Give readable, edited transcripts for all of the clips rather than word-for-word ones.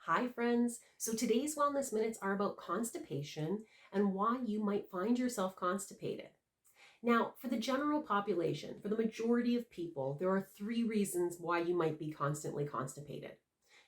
Hi friends! So today's Wellness Minutes are about constipation and why you might find yourself constipated. Now, for the general population, for the majority of people, there are three reasons why you might be constantly constipated.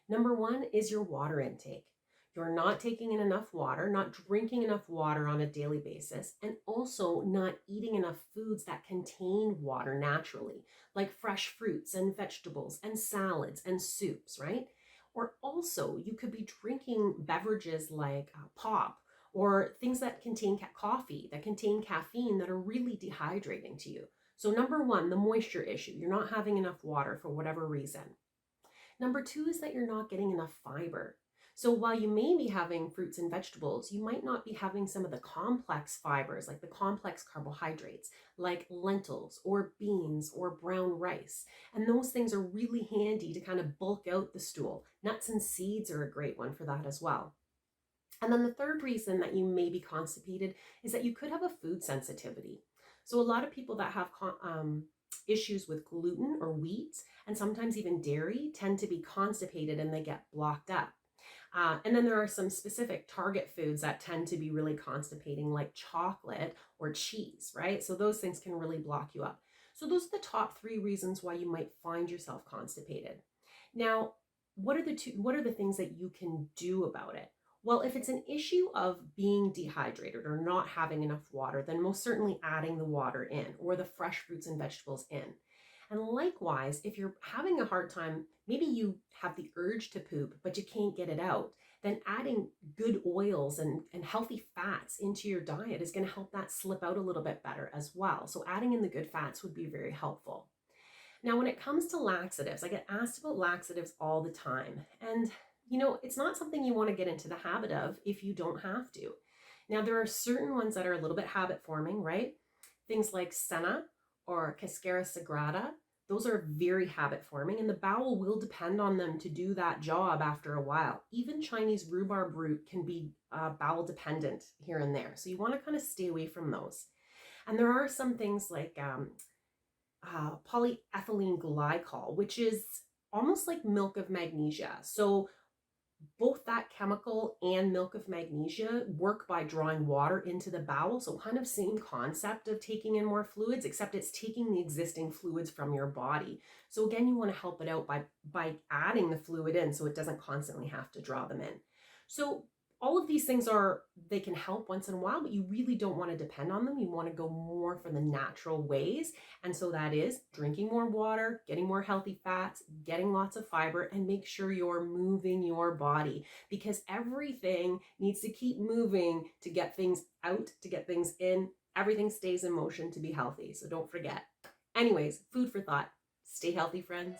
Number one is your water intake. You're not taking in enough water, not drinking enough water on a daily basis, and also not eating enough foods that contain water naturally, like fresh fruits and vegetables and salads and soups, right? Or also, you could be drinking beverages like pop or things that contain coffee, that contain caffeine that are really dehydrating to you. So number one, the moisture issue. You're not having enough water for whatever reason. Number two is that you're not getting enough fiber. So while you may be having fruits and vegetables, you might not be having some of the complex fibers, like the complex carbohydrates, like lentils or beans or brown rice. And those things are really handy to kind of bulk out the stool. Nuts and seeds are a great one for that as well. And then the third reason that you may be constipated is that you could have a food sensitivity. So a lot of people that have issues with gluten or wheat and sometimes even dairy tend to be constipated and they get blocked up. And then there are some specific target foods that tend to be really constipating, like chocolate or cheese, right? So those things can really block you up. So those are the top three reasons why you might find yourself constipated. Now, what are the things that you can do about it? Well, if it's an issue of being dehydrated or not having enough water, then most certainly adding the water in or the fresh fruits and vegetables in. And likewise, if you're having a hard time, maybe you have the urge to poop, but you can't get it out, then adding good oils and healthy fats into your diet is going to help that slip out a little bit better as well. So adding in the good fats would be very helpful. Now, when it comes to laxatives, I get asked about laxatives all the time. And, it's not something you want to get into the habit of if you don't have to. Now, there are certain ones that are a little bit habit forming, right? Things like senna or cascara sagrada, those are very habit forming, and the bowel will depend on them to do that job after a while. Even Chinese rhubarb root can be bowel dependent here and there. So you want to kind of stay away from those. And there are some things like polyethylene glycol, which is almost like milk of magnesia. So both that chemical and milk of magnesia work by drawing water into the bowel. So kind of same concept of taking in more fluids, except it's taking the existing fluids from your body. So again, you want to help it out by adding the fluid in so it doesn't constantly have to draw them in. So all of these things they can help once in a while, but you really don't want to depend on them. You want to go more for the natural ways. And so that is drinking more water, getting more healthy fats, getting lots of fiber, and make sure you're moving your body because everything needs to keep moving to get things out, to get things in. Everything stays in motion to be healthy. So don't forget. Anyways, food for thought. Stay healthy, friends.